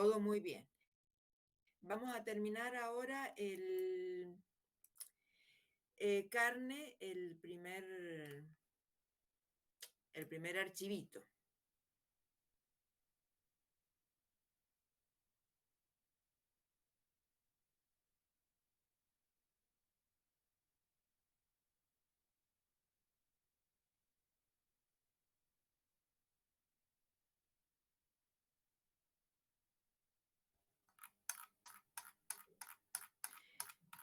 Todo muy bien. Vamos a terminar ahora el carne, el primer archivito.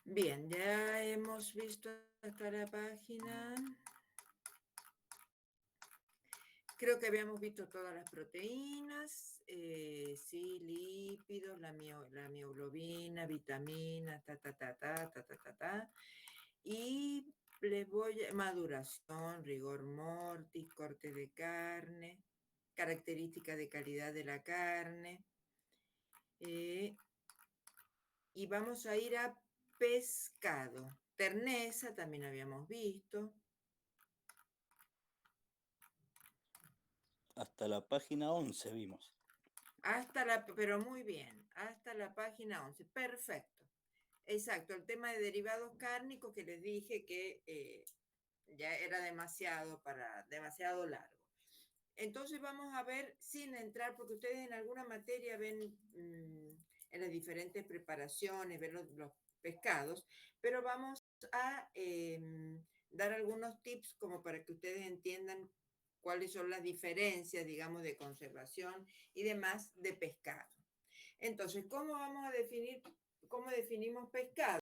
Bien, ya hemos visto hasta la página. Creo que habíamos visto todas las proteínas, sí, lípidos, la mioglobina, vitaminas, Y les voy a maduración, rigor mortis, corte de carne, características de calidad de la carne. Y vamos a ir a pescado. Terneza también habíamos visto. Hasta la página 11 vimos. Pero muy bien, hasta la página 11. Perfecto. Exacto, el tema de derivados cárnicos que les dije que ya era demasiado largo. Entonces vamos a ver, sin entrar, porque ustedes en alguna materia ven en las diferentes preparaciones, ven los pescados, pero vamos a dar algunos tips como para que ustedes entiendan cuáles son las diferencias, digamos, de conservación y demás de pescado. Entonces, cómo definimos pescado?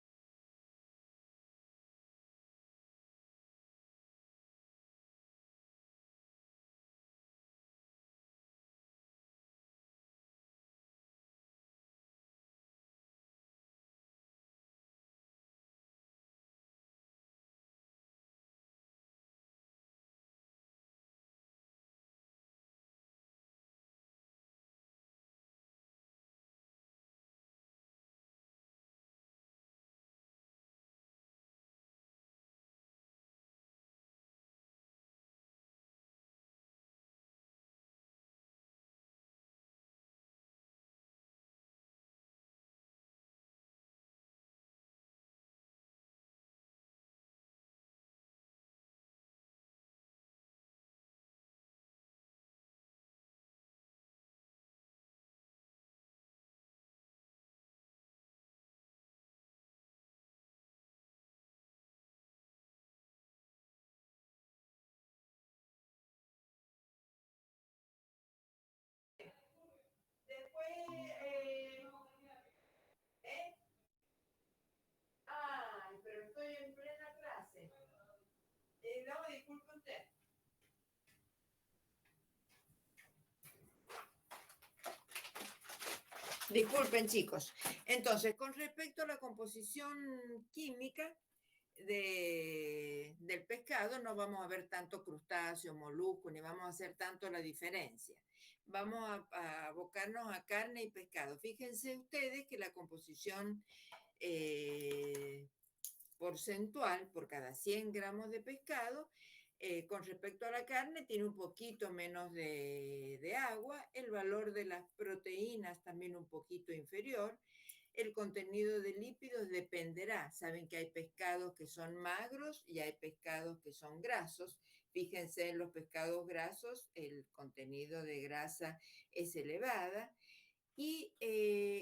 Después, ay, pero estoy en plena clase. No, disculpe usted. Disculpen, chicos. Entonces, con respecto a la composición química del pescado, no vamos a ver tanto crustáceo, molusco, ni vamos a hacer tanto la diferencia. Vamos a abocarnos a carne y pescado. Fíjense ustedes que la composición porcentual por cada 100 gramos de pescado, con respecto a la carne, tiene un poquito menos de agua, el valor de las proteínas también un poquito inferior, el contenido de lípidos dependerá. Saben que hay pescados que son magros y hay pescados que son grasos. Fíjense en los pescados grasos, el contenido de grasa es elevada. Y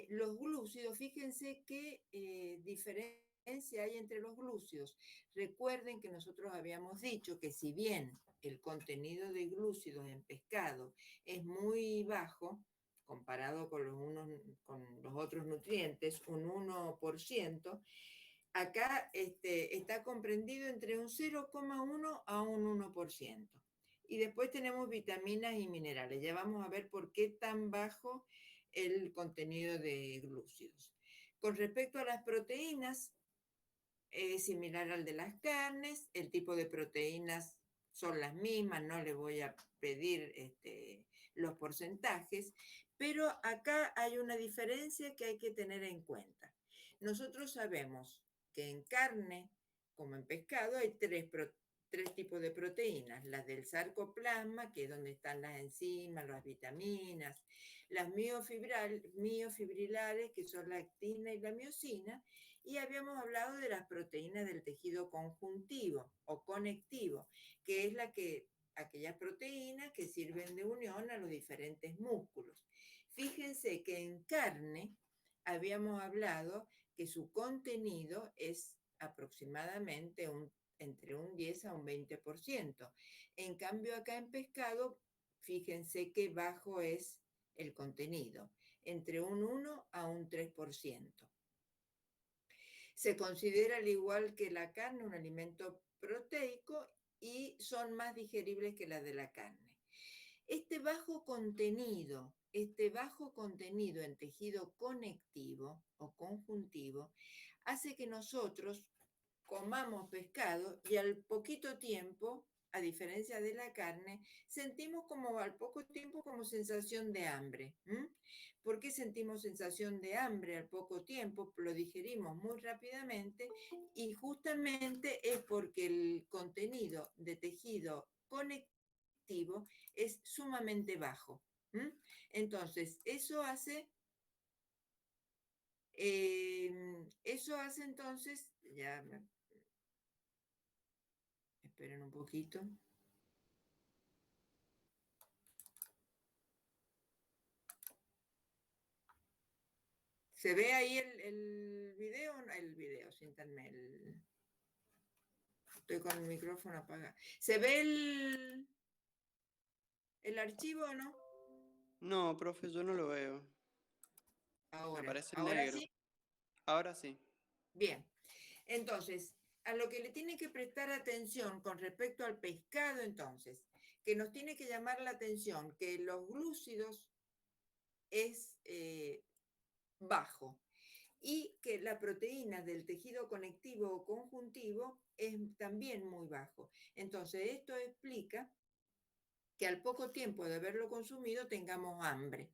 los glúcidos, fíjense qué diferencia hay entre los glúcidos. Recuerden que nosotros habíamos dicho que si bien el contenido de glúcidos en pescado es muy bajo, comparado con los otros nutrientes, un 1%, acá está comprendido entre un 0,1 a un 1%. Y después tenemos vitaminas y minerales. Ya vamos a ver por qué tan bajo el contenido de glúcidos. Con respecto a las proteínas, es similar al de las carnes, el tipo de proteínas son las mismas, no le voy a pedir los porcentajes, pero acá hay una diferencia que hay que tener en cuenta. Nosotros sabemos que en carne, como en pescado, hay tres tipos de proteínas, las del sarcoplasma, que es donde están las enzimas, las vitaminas, las miofibrilares, que son la actina y la miosina, y habíamos hablado de las proteínas del tejido conjuntivo o conectivo, que es aquellas proteínas que sirven de unión a los diferentes músculos. Fíjense que en carne habíamos hablado que su contenido es aproximadamente entre un 10 a un 20%. En cambio, acá en pescado, fíjense que bajo es el contenido, entre un 1 a un 3%. Se considera, al igual que la carne, un alimento proteico y son más digeribles que las de la carne. Este bajo contenido en tejido conectivo o conjuntivo hace que nosotros comamos pescado y al poquito tiempo, a diferencia de la carne, sentimos como al poco tiempo como sensación de hambre. ¿Por qué sentimos sensación de hambre al poco tiempo? Lo digerimos muy rápidamente y justamente es porque el contenido de tejido conectivo es sumamente bajo. Entonces, eso hace entonces, esperen un poquito. ¿Se ve ahí el video? El video, siéntanme. Estoy con el micrófono apagado. ¿Se ve el archivo o no? No, profe, yo no lo veo. Me Ahora. aparece en ¿Ahora negro. sí? Ahora sí. Bien. Entonces, a lo que le tiene que prestar atención con respecto al pescado, entonces, que nos tiene que llamar la atención que los glúcidos es bajo y que la proteína del tejido conectivo o conjuntivo es también muy bajo. Entonces, esto explica que al poco tiempo de haberlo consumido tengamos hambre,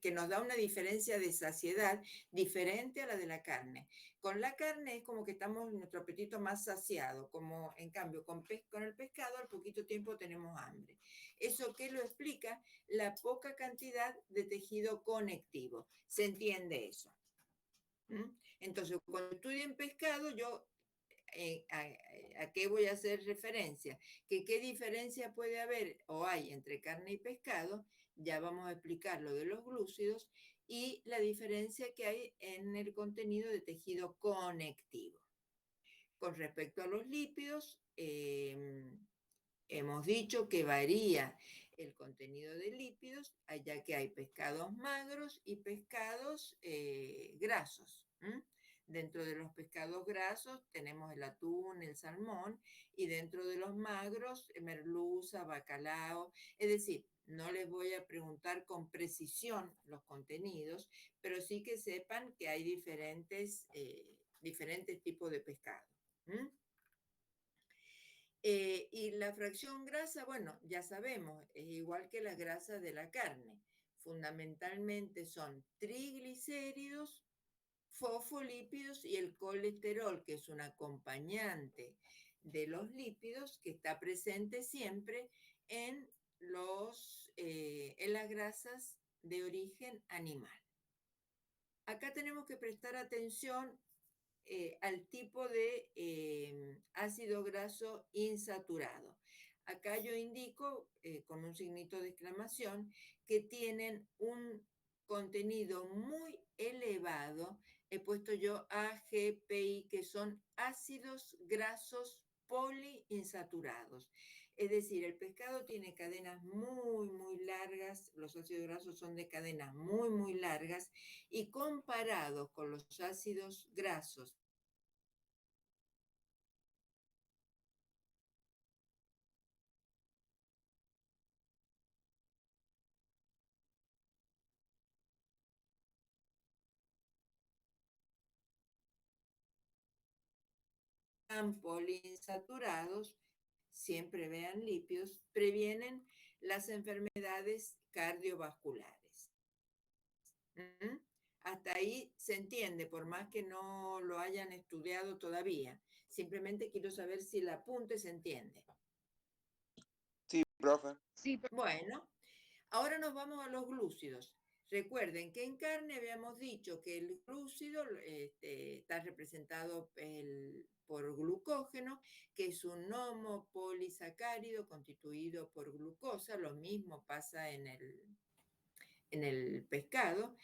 que nos da una diferencia de saciedad diferente a la de la carne. Con la carne es como que estamos nuestro apetito más saciado, como en cambio con el pescado al poquito tiempo tenemos hambre. ¿Eso qué lo explica? La poca cantidad de tejido conectivo. ¿Se entiende eso? Entonces, cuando estudien pescado, yo ¿a qué voy a hacer referencia? Que qué diferencia puede haber o hay entre carne y pescado, ya vamos a explicar lo de los glúcidos y la diferencia que hay en el contenido de tejido conectivo. Con respecto a los lípidos, hemos dicho que varía el contenido de lípidos, ya que hay pescados magros y pescados grasos. Dentro de los pescados grasos tenemos el atún, el salmón, y dentro de los magros, merluza, bacalao. Es decir, no les voy a preguntar con precisión los contenidos, pero sí que sepan que hay diferentes tipos de pescado. Y la fracción grasa, bueno, ya sabemos, es igual que la grasa de la carne. Fundamentalmente son triglicéridos, fosfolípidos y el colesterol, que es un acompañante de los lípidos que está presente siempre en las grasas de origen animal. Acá tenemos que prestar atención al tipo de ácido graso insaturado. Acá yo indico con un signito de exclamación que tienen un contenido muy elevado. He puesto yo AGPI, que son ácidos grasos poliinsaturados. Es decir, el pescado tiene cadenas muy, muy largas, los ácidos grasos son de cadenas muy, muy largas, y comparados con los ácidos grasos poliinsaturados, siempre vean lípidos, previenen las enfermedades cardiovasculares. Hasta ahí se entiende, por más que no lo hayan estudiado todavía. Simplemente quiero saber si el apunte se entiende. Sí, profe. Bueno, ahora nos vamos a los glúcidos. Recuerden que en carne habíamos dicho que el glúcido está representado por glucógeno, que es un homopolisacárido constituido por glucosa. Lo mismo pasa en el pescado.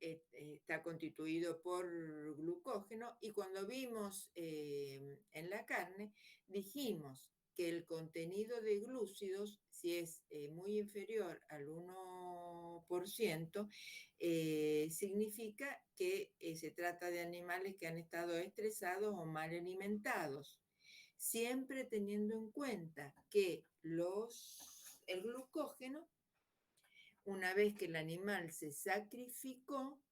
Está constituido por glucógeno, y cuando vimos en la carne, dijimos que el contenido de glúcidos, si es muy inferior al 1%, significa que se trata de animales que han estado estresados o mal alimentados, siempre teniendo en cuenta que el glucógeno, una vez que el animal se sacrificó,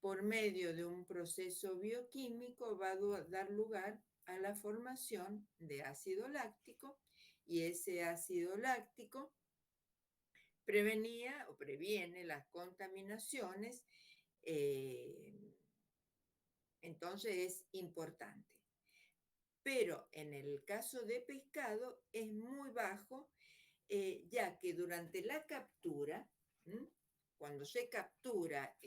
por medio de un proceso bioquímico va a dar lugar a la formación de ácido láctico, y ese ácido láctico prevenía o previene las contaminaciones, entonces es importante. Pero en el caso de pescado es muy bajo, ya que durante la captura, cuando se captura,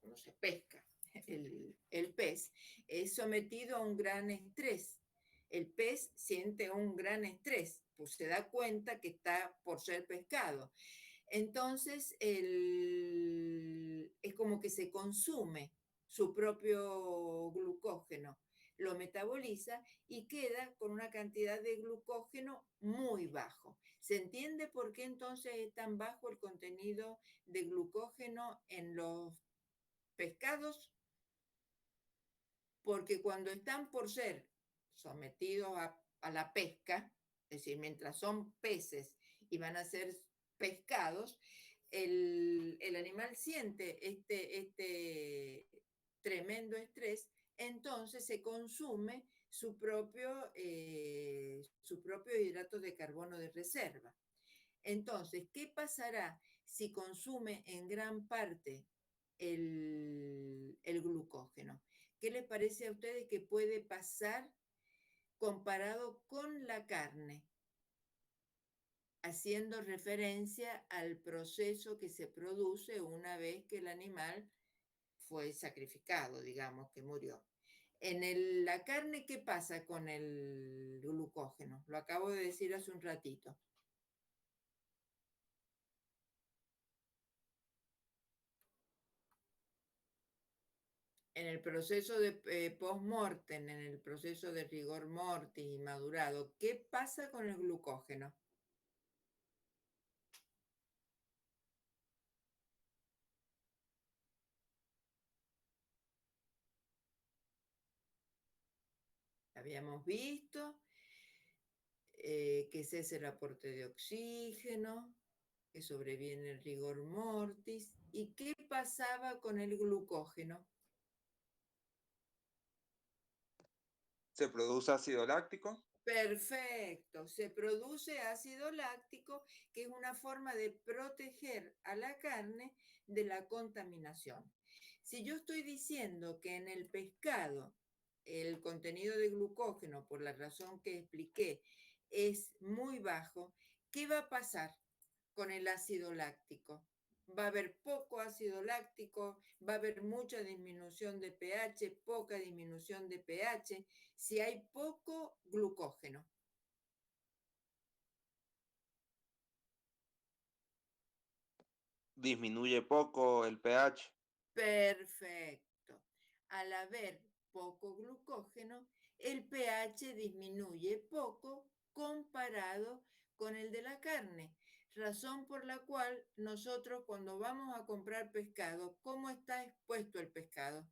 cuando se pesca el pez, es sometido a un gran estrés. El pez siente un gran estrés, pues se da cuenta que está por ser pescado. Entonces, es como que se consume su propio glucógeno, lo metaboliza y queda con una cantidad de glucógeno muy bajo. ¿Se entiende por qué entonces es tan bajo el contenido de glucógeno en los pescados? Porque cuando están por ser sometidos a la pesca, es decir, mientras son peces y van a ser pescados, el animal siente este tremendo estrés, entonces se consume su propio hidrato de carbono de reserva. Entonces, ¿qué pasará si consume en gran parte el glucógeno? ¿Qué les parece a ustedes que puede pasar comparado con la carne, haciendo referencia al proceso que se produce una vez que el animal fue sacrificado, digamos, que murió? La carne, ¿qué pasa con el glucógeno? Lo acabo de decir hace un ratito. En el proceso de post-mortem, en el proceso de rigor mortis y madurado, ¿qué pasa con el glucógeno? Habíamos visto que cese el aporte de oxígeno, que sobreviene el rigor mortis. ¿Y qué pasaba con el glucógeno? ¿Se produce ácido láctico? Perfecto, se produce ácido láctico, que es una forma de proteger a la carne de la contaminación. Si yo estoy diciendo que en el pescado el contenido de glucógeno, por la razón que expliqué, es muy bajo, ¿qué va a pasar con el ácido láctico? Va a haber poco ácido láctico, va a haber mucha disminución de pH, poca disminución de pH, si hay poco glucógeno. Disminuye poco el pH. Perfecto. Al haber poco glucógeno, el pH disminuye poco comparado con el de la carne, razón por la cual nosotros, cuando vamos a comprar pescado, ¿cómo está expuesto el pescado?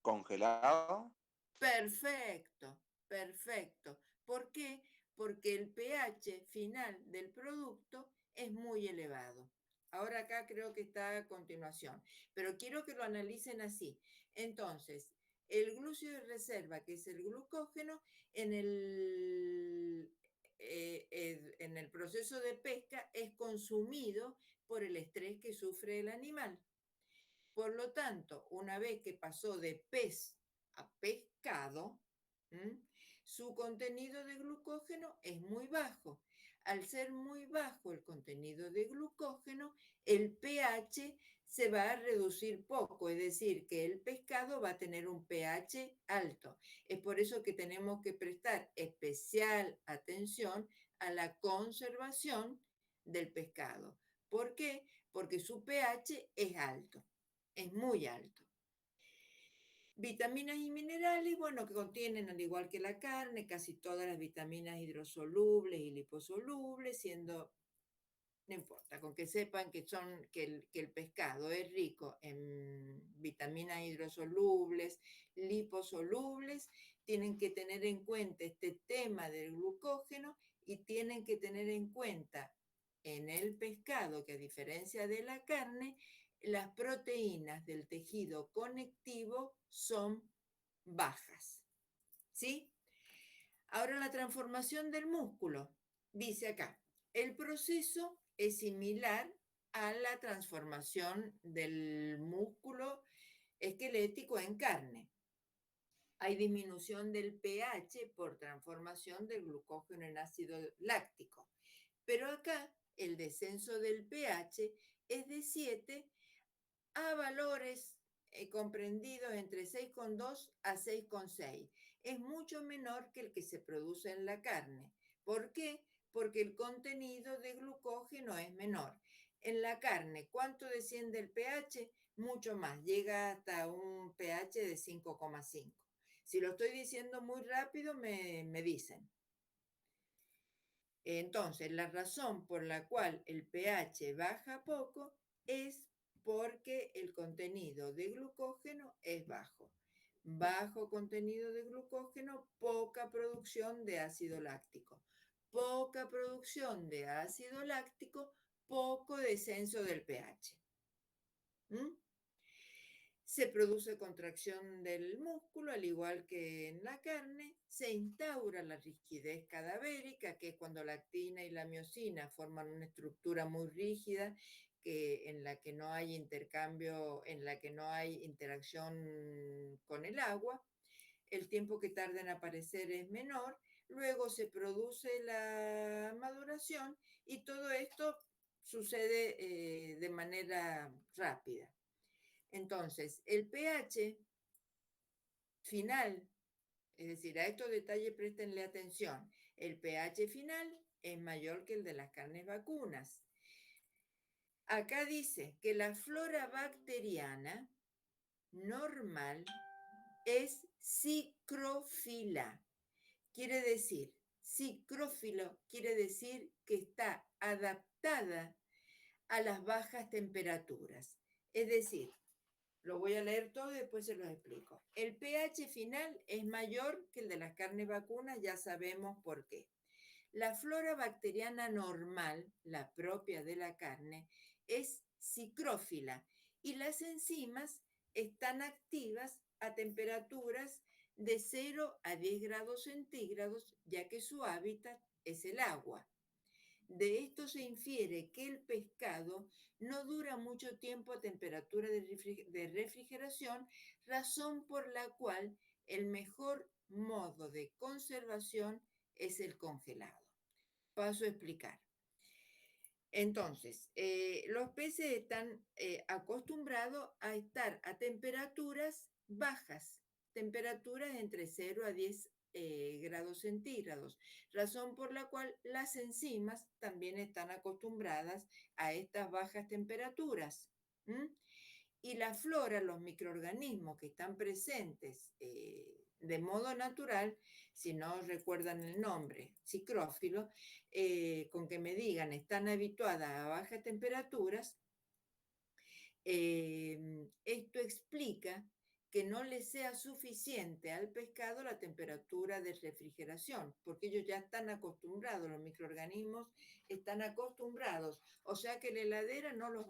Congelado. Perfecto, perfecto. ¿Por qué? Porque el pH final del producto es muy elevado. Ahora acá creo que está a continuación, pero quiero que lo analicen así. Entonces, el glúcido de reserva, que es el glucógeno, proceso de pesca es consumido por el estrés que sufre el animal. Por lo tanto, una vez que pasó de pez a pescado, su contenido de glucógeno es muy bajo. Al ser muy bajo el contenido de glucógeno, el pH se va a reducir poco, es decir, que el pescado va a tener un pH alto. Es por eso que tenemos que prestar especial atención a la conservación del pescado. ¿Por qué? Porque su pH es alto, es muy alto. Vitaminas y minerales, bueno, que contienen, al igual que la carne, casi todas las vitaminas hidrosolubles y liposolubles, siendo, no importa, con que sepan que el pescado es rico en vitaminas hidrosolubles, liposolubles, tienen que tener en cuenta este tema del glucógeno y tienen que tener en cuenta en el pescado que, a diferencia de la carne, las proteínas del tejido conectivo son bajas. ¿Sí? Ahora, la transformación del músculo. Dice acá, el proceso es similar a la transformación del músculo esquelético en carne. Hay disminución del pH por transformación del glucógeno en ácido láctico. Pero acá el descenso del pH es de 7 a valores comprendidos entre 6,2 a 6,6. Es mucho menor que el que se produce en la carne. ¿Por qué? Porque el contenido de glucógeno es menor. En la carne, ¿cuánto desciende el pH? Mucho más, llega hasta un pH de 5,5. Si lo estoy diciendo muy rápido, me dicen. Entonces, la razón por la cual el pH baja poco es porque el contenido de glucógeno es bajo. Bajo contenido de glucógeno, poca producción de ácido láctico. Poca producción de ácido láctico, poco descenso del pH. Se produce contracción del músculo, al igual que en la carne. Se instaura la rigidez cadavérica, que es cuando la actina y la miosina forman una estructura muy rígida en la que no hay intercambio, en la que no hay interacción con el agua. El tiempo que tarda en aparecer es menor. Luego se produce la maduración y todo esto sucede de manera rápida. Entonces, el pH final, es decir, a estos detalles préstenle atención, el pH final es mayor que el de las carnes vacunas. Acá dice que la flora bacteriana normal es psicrófila. Quiere decir, psicrófilo quiere decir que está adaptada a las bajas temperaturas. Es decir, lo voy a leer todo y después se los explico. El pH final es mayor que el de las carnes vacunas, ya sabemos por qué. La flora bacteriana normal, la propia de la carne, es psicrófila y las enzimas están activas a temperaturas de 0 a 10 grados centígrados, ya que su hábitat es el agua. De esto se infiere que el pescado no dura mucho tiempo a temperatura de refrigeración, razón por la cual el mejor modo de conservación es el congelado. Paso a explicar. Entonces, los peces están acostumbrados a estar a temperaturas bajas, temperaturas entre 0 a 10 grados centígrados, razón por la cual las enzimas también están acostumbradas a estas bajas temperaturas. Y la flora, los microorganismos que están presentes de modo natural, si no recuerdan el nombre, psicrófilo, con que me digan están habituadas a bajas temperaturas, esto explica que no le sea suficiente al pescado la temperatura de refrigeración, porque ellos ya están acostumbrados, los microorganismos están acostumbrados, o sea que la heladera no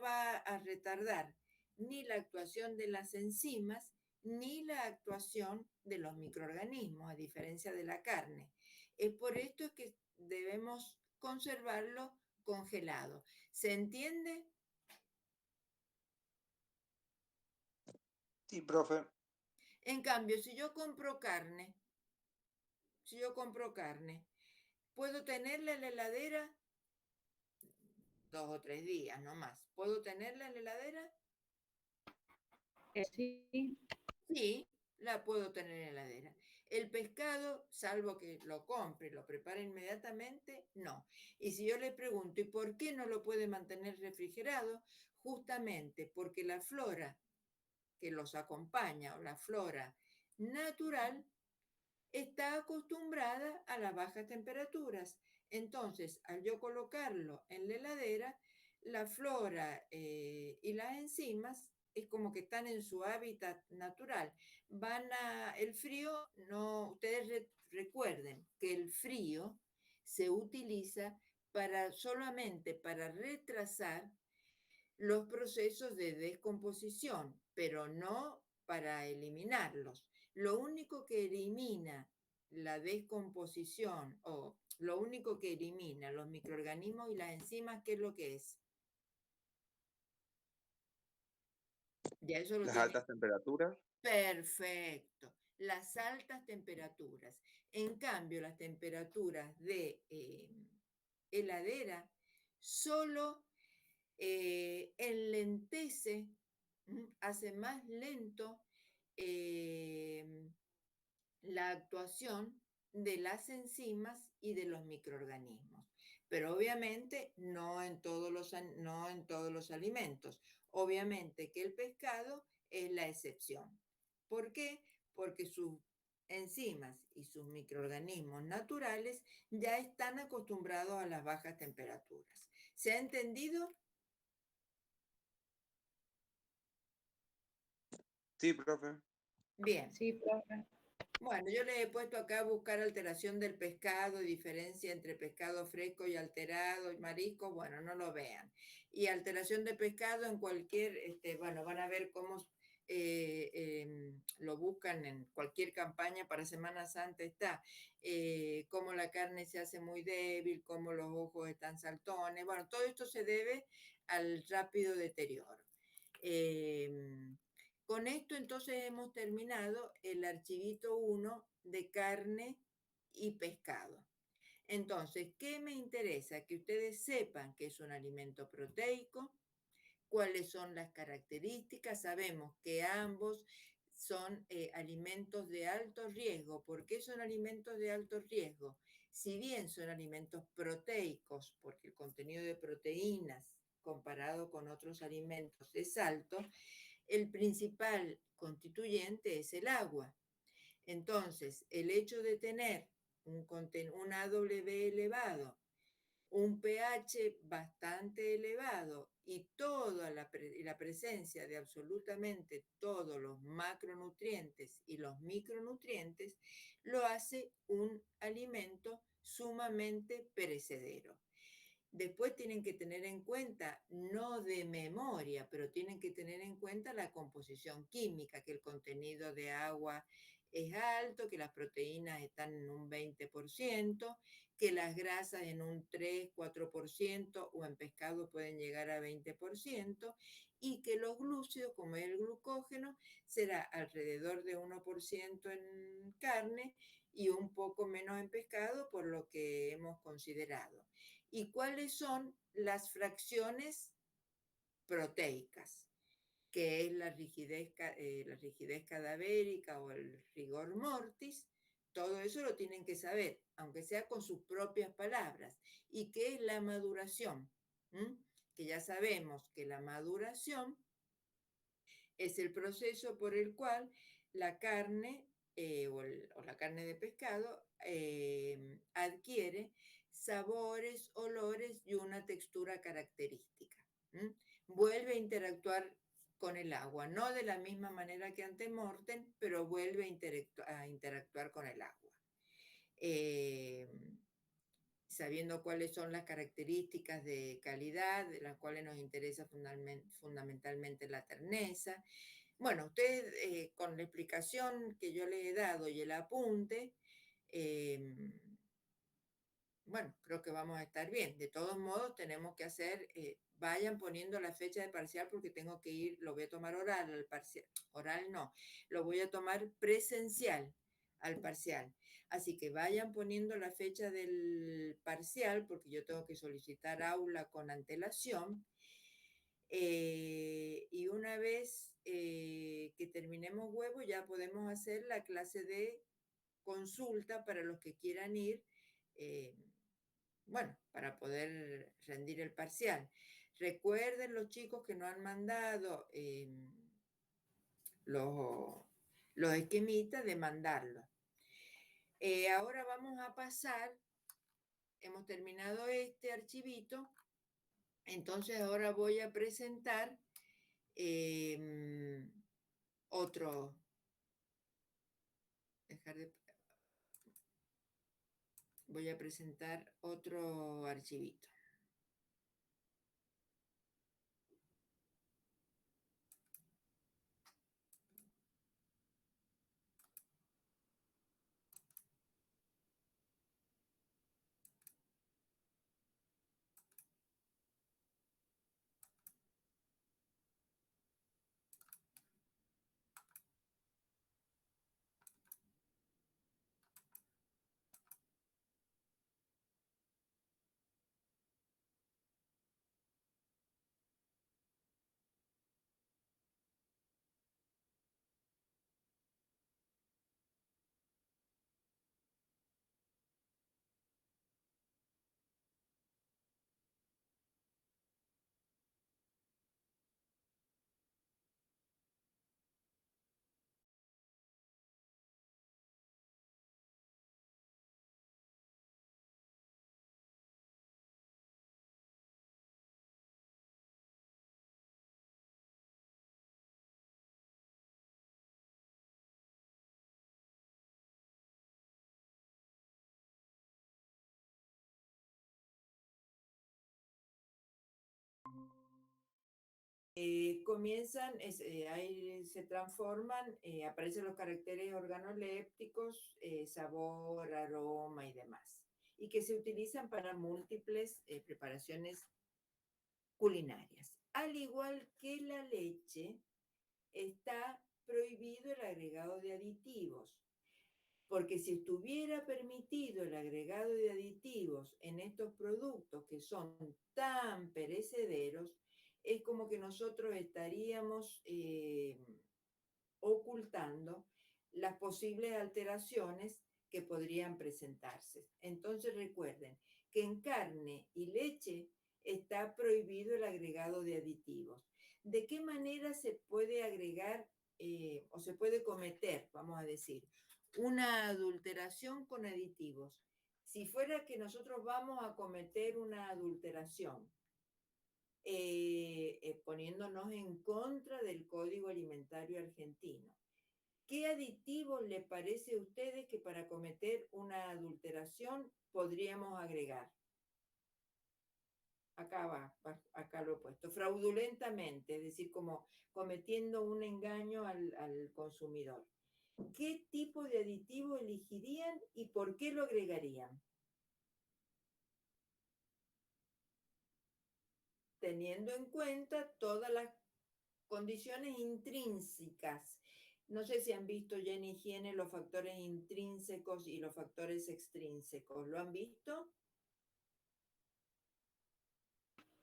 va a retardar ni la actuación de las enzimas, ni la actuación de los microorganismos, a diferencia de la carne. Es por esto que debemos conservarlo congelado. ¿Se entiende? Sí, profe. En cambio, si yo compro carne, puedo tenerla en la heladera 2 o 3 días, no más. ¿Puedo tenerla en la heladera? Sí, Sí, la puedo tener en la heladera. El pescado, salvo que lo compre, lo prepare inmediatamente, no. Y si yo le pregunto, ¿y por qué no lo puede mantener refrigerado? Justamente porque la flora que los acompaña o la flora natural está acostumbrada a las bajas temperaturas. Entonces, al yo colocarlo en la heladera, la flora y las enzimas es como que están en su hábitat natural. El frío, no, ustedes recuerden que el frío se utiliza solamente para retrasar los procesos de descomposición, pero no para eliminarlos. Lo único que elimina la descomposición o lo único que elimina los microorganismos y las enzimas, ¿qué es lo que es? Ya eso lo Las tiene altas temperaturas. perfecto. Las altas temperaturas. En cambio, las temperaturas de heladera solo enlentece, hace más lento la actuación de las enzimas y de los microorganismos. Pero obviamente no en todos los alimentos. Obviamente que el pescado es la excepción. ¿Por qué? Porque sus enzimas y sus microorganismos naturales ya están acostumbrados a las bajas temperaturas. ¿Se ha entendido? Sí, profe. Bien. sí, profe. Bueno, yo les he puesto acá a buscar alteración del pescado, diferencia entre pescado fresco y alterado y marisco, bueno, no lo vean. Y alteración de pescado en cualquier, bueno, van a ver cómo lo buscan en cualquier campaña para Semana Santa está, cómo la carne se hace muy débil, cómo los ojos están saltones, bueno, todo esto se debe al rápido deterioro. Con esto entonces hemos terminado el archivito 1 de carne y pescado. Entonces, ¿qué me interesa? Que ustedes sepan que es un alimento proteico, cuáles son las características. Sabemos que ambos son alimentos de alto riesgo. ¿Por qué son alimentos de alto riesgo? Si bien son alimentos proteicos, porque el contenido de proteínas comparado con otros alimentos es alto, el principal constituyente es el agua. Entonces, el hecho de tener un AW elevado, un pH bastante elevado y toda la presencia de absolutamente todos los macronutrientes y los micronutrientes, lo hace un alimento sumamente perecedero. Después tienen que tener en cuenta, no de memoria, pero tienen que tener en cuenta la composición química, que el contenido de agua es alto, que las proteínas están en un 20%, que las grasas en un 3-4% o en pescado pueden llegar a 20%, y que los glúcidos, como es el glucógeno, será alrededor de 1% en carne y un poco menos en pescado, por lo que hemos considerado. ¿Y cuáles son las fracciones proteicas? Que es la rigidez cadavérica o el rigor mortis. Todo eso lo tienen que saber, aunque sea con sus propias palabras. ¿Y qué es la maduración? Que ya sabemos que la maduración es el proceso por el cual la carne o la carne de pescado adquiere sabores, olores y una textura característica. Vuelve a interactuar con el agua, no de la misma manera que ante mortem, pero vuelve a interactuar con el agua. Sabiendo cuáles son las características de calidad, de las cuales nos interesa fundamentalmente la terneza. Bueno, ustedes con la explicación que yo les he dado y el apunte, bueno, creo que vamos a estar bien. De todos modos, tenemos que hacer, vayan poniendo la fecha de parcial porque tengo que ir, lo voy a tomar oral, al parcial, oral no, lo voy a tomar presencial al parcial. Así que vayan poniendo la fecha del parcial porque yo tengo que solicitar aula con antelación. Y una vez que terminemos huevo, ya podemos hacer la clase de consulta para los que quieran ir, eh, bueno, para poder rendir el parcial. Recuerden los chicos que no han mandado los, los esquemitas de mandarlos. Ahora vamos a pasar, hemos terminado este archivito, entonces ahora voy a presentar otro, voy a presentar otro archivito. Comienzan, ahí se transforman, aparecen los caracteres organolépticos, sabor, aroma y demás, y que se utilizan para múltiples preparaciones culinarias. Al igual que la leche, está prohibido el agregado de aditivos, porque si estuviera permitido el agregado de aditivos en estos productos que son tan perecederos, es como que nosotros estaríamos ocultando las posibles alteraciones que podrían presentarse. Entonces recuerden que en carne y leche está prohibido el agregado de aditivos. ¿De qué manera se puede agregar o se puede cometer, vamos a decir, una adulteración con aditivos? Si fuera que nosotros vamos a cometer una adulteración, poniéndonos en contra del Código Alimentario Argentino, ¿qué aditivos les parece a ustedes que para cometer una adulteración podríamos agregar? Acá va, acá lo he puesto, fraudulentamente, es decir, como cometiendo un engaño al consumidor. ¿Qué tipo de aditivo elegirían y por qué lo agregarían? Teniendo en cuenta todas las condiciones intrínsecas. No sé si han visto ya en higiene los factores intrínsecos y los factores extrínsecos. ¿Lo han visto?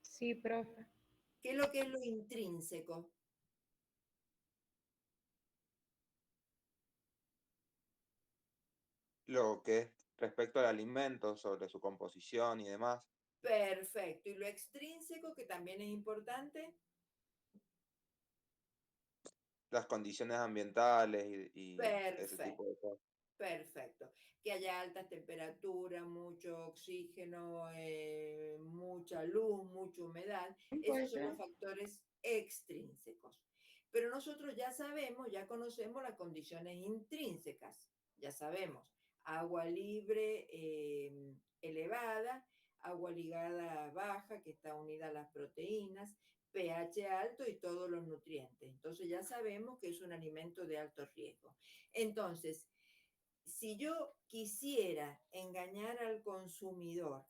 Sí, profe. ¿Qué es lo que es lo intrínseco? Lo que es respecto al alimento, sobre su composición y demás, Perfecto. ¿Y lo extrínseco, que también es importante? las condiciones ambientales y ese tipo Perfecto. de cosas. Perfecto. Que haya altas temperaturas, mucho oxígeno, mucha luz, mucha humedad. Esos son los factores extrínsecos. Pero nosotros ya sabemos, ya conocemos las condiciones intrínsecas. Ya sabemos, agua libre elevada, agua ligada baja que está unida a las proteínas, pH alto y todos los nutrientes. Entonces ya sabemos que es un alimento de alto riesgo. Entonces, si yo quisiera engañar engañar al consumidor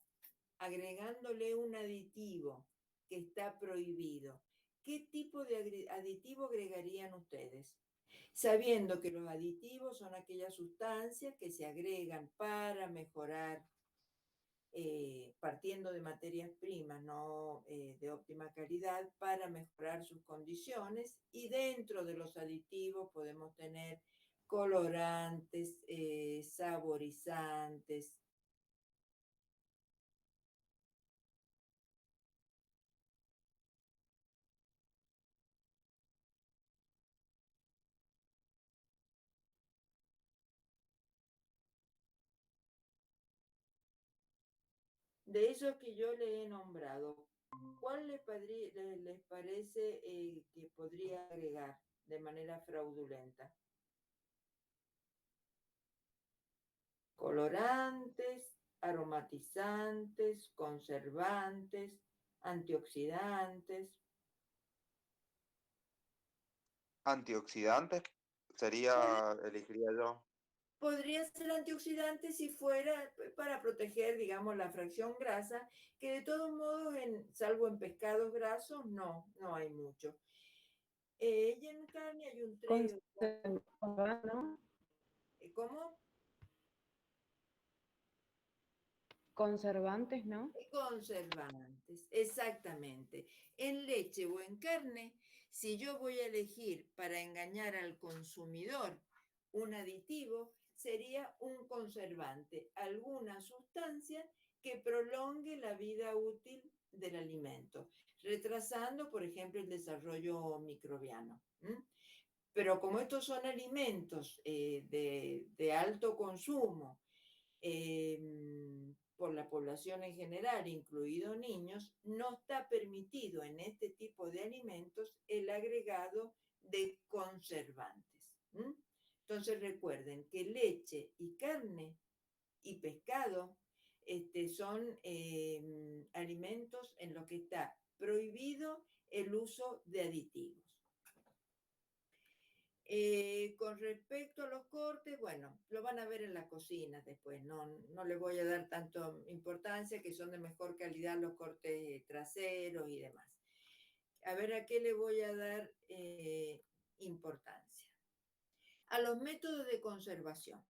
agregándole un aditivo que está prohibido, ¿qué tipo de aditivo agregarían ustedes? Sabiendo que los aditivos son aquellas sustancias que se agregan para mejorar, partiendo de materias primas no de óptima calidad, para mejorar sus condiciones, y dentro de los aditivos podemos tener colorantes, saborizantes. De esos que yo le he nombrado, ¿cuál les parece que podría agregar de manera fraudulenta? Colorantes, aromatizantes, conservantes, antioxidantes. Antioxidantes sería, elegiría yo. Podría ser antioxidante si fuera para proteger, digamos, la fracción grasa, que de todos modos, salvo en pescados grasos, no hay mucho. Y en carne hay un 3 o 4. ¿no? ¿Cómo? Conservantes, ¿no? Conservantes, exactamente. En leche o en carne, si yo voy a elegir para engañar al consumidor un aditivo, sería un conservante, alguna sustancia que prolongue la vida útil del alimento, retrasando, por ejemplo, el desarrollo microbiano. Pero como estos son alimentos de alto consumo, por la población en general, incluidos niños, no está permitido en este tipo de alimentos el agregado de conservantes. Entonces recuerden que leche y carne y pescado son alimentos en los que está prohibido el uso de aditivos. Con respecto a los cortes, bueno, lo van a ver en la cocina después, no le voy a dar tanto importancia, que son de mejor calidad los cortes traseros y demás. A ver, ¿a qué le voy a dar importancia? A los métodos de conservación.